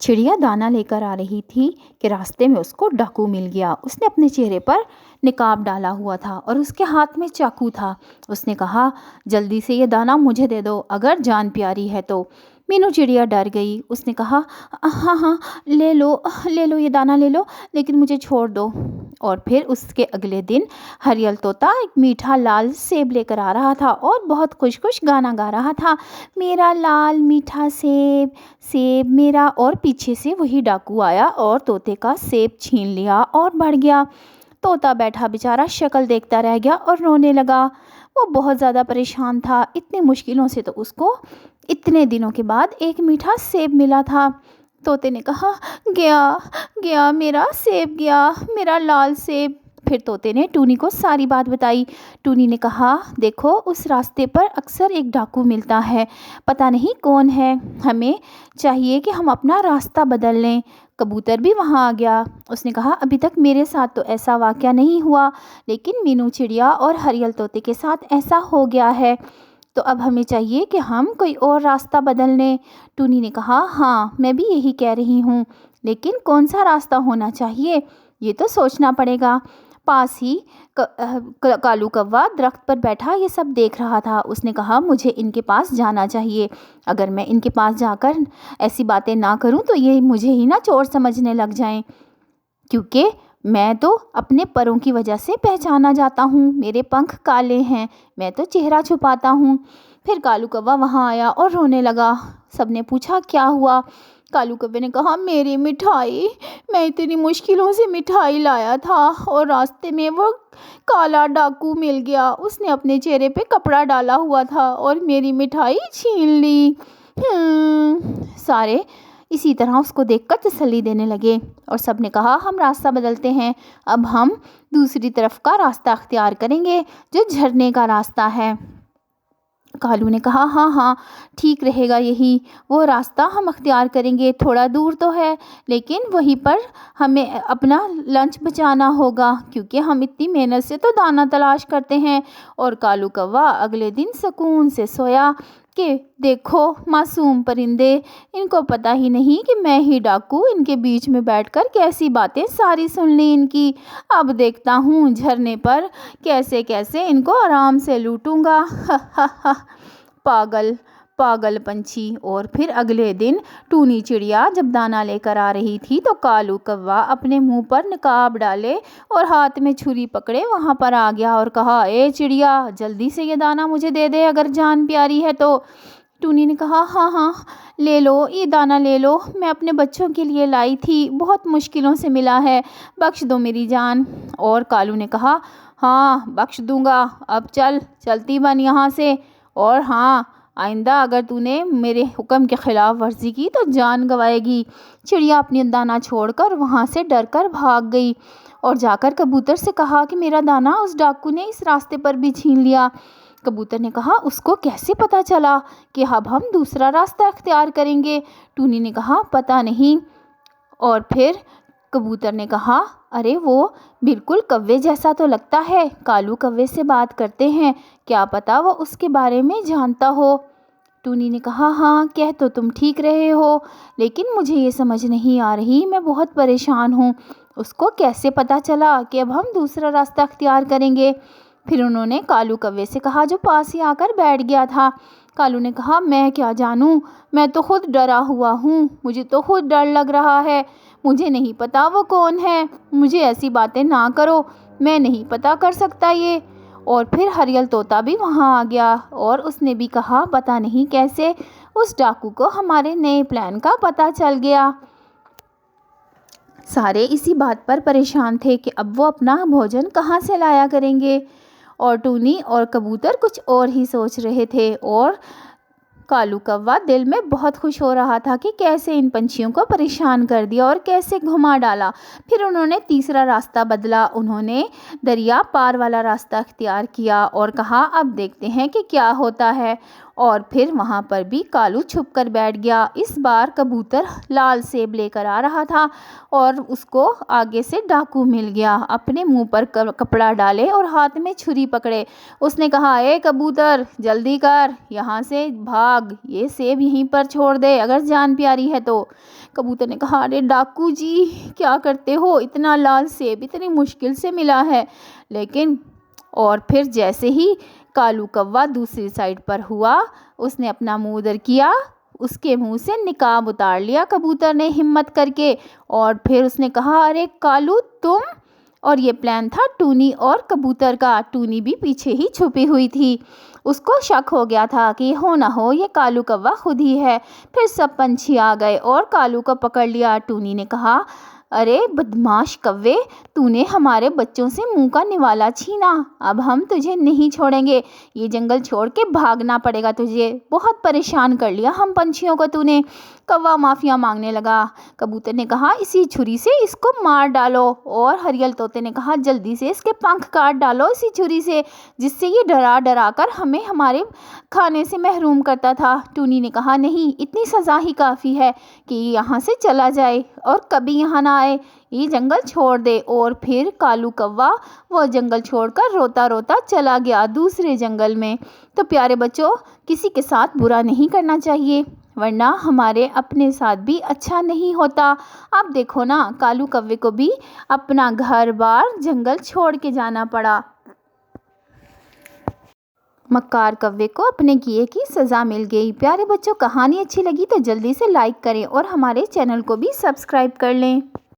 चिड़िया दाना लेकर आ रही थी कि रास्ते में उसको डाकू मिल गया। उसने अपने चेहरे पर निकाब डाला हुआ था और उसके हाथ में चाकू था। उसने कहा, जल्दी से ये दाना मुझे दे दो, अगर जान प्यारी है तो। मीनू चिड़िया डर गई। उसने कहा, हाँ हाँ, ले लो, ये दाना ले लो, लेकिन मुझे छोड़ दो। और फिर उसके अगले दिन हरियल तोता एक मीठा लाल सेब लेकर आ रहा था और बहुत खुश खुश गाना गा रहा था, मेरा लाल मीठा सेब, सेब मेरा। और पीछे से वही डाकू आया और तोते का सेब छीन लिया और बढ़ गया। तोता बैठा बेचारा शक्ल देखता रह गया और रोने लगा। वो बहुत ज़्यादा परेशान था। इतनी मुश्किलों से तो उसको इतने दिनों के बाद एक मीठा सेब मिला था। तोते ने कहा, गया गया मेरा सेब, गया मेरा लाल सेब। फिर तोते ने टूनी को सारी बात बताई। टूनी ने कहा, देखो उस रास्ते पर अक्सर एक डाकू मिलता है, पता नहीं कौन है, हमें चाहिए कि हम अपना रास्ता बदल लें। कबूतर भी वहाँ आ गया। उसने कहा, अभी तक मेरे साथ तो ऐसा वाक़या नहीं हुआ, लेकिन मीनू चिड़िया और हरियल तोते के साथ ऐसा हो गया है, तो अब हमें चाहिए कि हम कोई और रास्ता बदल लें। टूनी ने कहा, हाँ मैं भी यही कह रही हूँ, लेकिन कौन सा रास्ता होना चाहिए ये तो सोचना पड़ेगा। पास ही कालू कौवा दरख्त पर बैठा ये सब देख रहा था। उसने कहा, मुझे इनके पास जाना चाहिए। अगर मैं इनके पास जाकर ऐसी बातें ना करूं तो ये मुझे ही ना चोर समझने लग जाएं, क्योंकि मैं तो अपने परों की वजह से पहचाना जाता हूँ, मेरे पंख काले हैं, मैं तो चेहरा छुपाता हूँ। फिर कालू कौवा वहाँ आया और रोने लगा। सबने पूछा, क्या हुआ? कालू कौवे ने कहा, मेरी मिठाई, मैं इतनी मुश्किलों से मिठाई लाया था और रास्ते में वो काला डाकू मिल गया। उसने अपने चेहरे पे कपड़ा डाला हुआ था और मेरी मिठाई छीन ली। सारे इसी तरह उसको देखकर तसल्ली देने लगे और सबने कहा, हम रास्ता बदलते हैं, अब हम दूसरी तरफ का रास्ता अख्तियार करेंगे जो झरने का रास्ता है। कालू ने कहा, हाँ हाँ ठीक रहेगा, यही वो रास्ता हम अख्तियार करेंगे। थोड़ा दूर तो है, लेकिन वहीं पर हमें अपना लंच बचाना होगा, क्योंकि हम इतनी मेहनत से तो दाना तलाश करते हैं। और कालू कौवा अगले दिन सुकून से सोया कि देखो मासूम परिंदे, इनको पता ही नहीं कि मैं ही डाकू इनके बीच में बैठकर कैसी बातें सारी सुन ली इनकी। अब देखता हूँ झरने पर कैसे कैसे इनको आराम से लूटूंगा। पागल पागल पंछी। और फिर अगले दिन टूनी चिड़िया जब दाना लेकर आ रही थी तो कालू कौवा अपने मुंह पर नकाब डाले और हाथ में छुरी पकड़े वहां पर आ गया और कहा, ए चिड़िया, जल्दी से ये दाना मुझे दे दे, अगर जान प्यारी है तो। टूनी ने कहा, हाँ हाँ ले लो, ये दाना ले लो, मैं अपने बच्चों के लिए लाई थी, बहुत मुश्किलों से मिला है, बख्श दो मेरी जान। और कालू ने कहा, हाँ बख्श दूंगा, अब चलती बन यहाँ से, और हाँ आइंदा अगर तूने मेरे हुक्म के ख़िलाफ़ वर्जी की तो जान गंवाएगी। चिड़िया अपनी दाना छोड़कर वहाँ से डरकर भाग गई और जाकर कबूतर से कहा कि मेरा दाना उस डाकू ने इस रास्ते पर भी छीन लिया। कबूतर ने कहा, उसको कैसे पता चला कि अब हम दूसरा रास्ता अख्तियार करेंगे? टूनी ने कहा, पता नहीं। और फिर कबूतर ने कहा, अरे वो बिल्कुल कौवे जैसा तो लगता है, कालू कौवे से बात करते हैं, क्या पता वो उसके बारे में जानता हो। टूनी ने कहा, हाँ कह तो तुम ठीक रहे हो, लेकिन मुझे ये समझ नहीं आ रही, मैं बहुत परेशान हूँ, उसको कैसे पता चला कि अब हम दूसरा रास्ता अख्तियार करेंगे? फिर उन्होंने कालू कौवे से कहा जो पास ही आकर बैठ गया था। कालू ने कहा, मैं क्या जानूं, मैं तो खुद डरा हुआ हूँ, मुझे तो खुद डर लग रहा है, मुझे नहीं पता वो कौन है, मुझे ऐसी बातें ना करो, मैं नहीं पता कर सकता ये। और फिर हरियल तोता भी वहाँ आ गया और उसने भी कहा, पता नहीं कैसे उस डाकू को हमारे नए प्लान का पता चल गया। सारे इसी बात पर परेशान थे कि अब वो अपना भोजन कहाँ से लाया करेंगे। और टूनी और कबूतर कुछ और ही सोच रहे थे और कालू कौवा दिल में बहुत खुश हो रहा था कि कैसे इन पंछियों को परेशान कर दिया और कैसे घुमा डाला। फिर उन्होंने तीसरा रास्ता बदला, उन्होंने दरिया पार वाला रास्ता अख्तियार किया और कहा, अब देखते हैं कि क्या होता है। और फिर वहाँ पर भी कालू छुप कर बैठ गया। इस बार कबूतर लाल सेब लेकर आ रहा था और उसको आगे से डाकू मिल गया, अपने मुंह पर कपड़ा डाले और हाथ में छुरी पकड़े। उसने कहा, ए कबूतर, जल्दी कर, यहाँ से भाग, भाग, ये सेब यहीं पर छोड़ दे अगर जान प्यारी है तो। कबूतर ने कहा, अरे डाकू जी क्या करते हो, इतना लाल सेब इतनी मुश्किल से मिला है। लेकिन और फिर जैसे ही कालू कौवा दूसरी साइड पर हुआ, उसने अपना मुंह उधर किया, उसके मुंह से निकाब उतार लिया कबूतर ने हिम्मत करके। और फिर उसने कहा, अरे कालू तुम। और ये प्लान था टूनी और कबूतर का। टूनी भी पीछे ही छुपी हुई थी। उसको शक हो गया था कि हो ना हो ये कालू कौवा खुद ही है। फिर सब पंछी आ गए और कालू को पकड़ लिया। टूनी ने कहा, अरे बदमाश कौवे, तूने हमारे बच्चों से मुंह का निवाला छीना, अब हम तुझे नहीं छोड़ेंगे, ये जंगल छोड़ के भागना पड़ेगा तुझे, बहुत परेशान कर लिया हम पंछियों को तूने। कौवा माफिया मांगने लगा। कबूतर ने कहा, इसी छुरी से इसको मार डालो। और हरियल तोते ने कहा, जल्दी से इसके पंख काट डालो इसी छुरी से, जिससे ये डरा डरा कर हमें हमारे खाने से महरूम करता था। टूनी ने कहा, नहीं, इतनी सज़ा ही काफ़ी है कि यहाँ से चला जाए और कभी यहाँ ना आए, ये जंगल छोड़ दे। और फिर कालू कौवा वो जंगल छोड़कर रोता रोता चला गया दूसरे जंगल में। तो प्यारे बच्चों, किसी के साथ बुरा नहीं करना चाहिए, वरना हमारे अपने साथ भी अच्छा नहीं होता। आप देखो ना, कालू कौवे को भी अपना घर बार जंगल छोड़ के जाना पड़ा। मक्कार कौवे को अपने किए की सज़ा मिल गई। प्यारे बच्चों, कहानी अच्छी लगी तो जल्दी से लाइक करें और हमारे चैनल को भी सब्सक्राइब कर लें।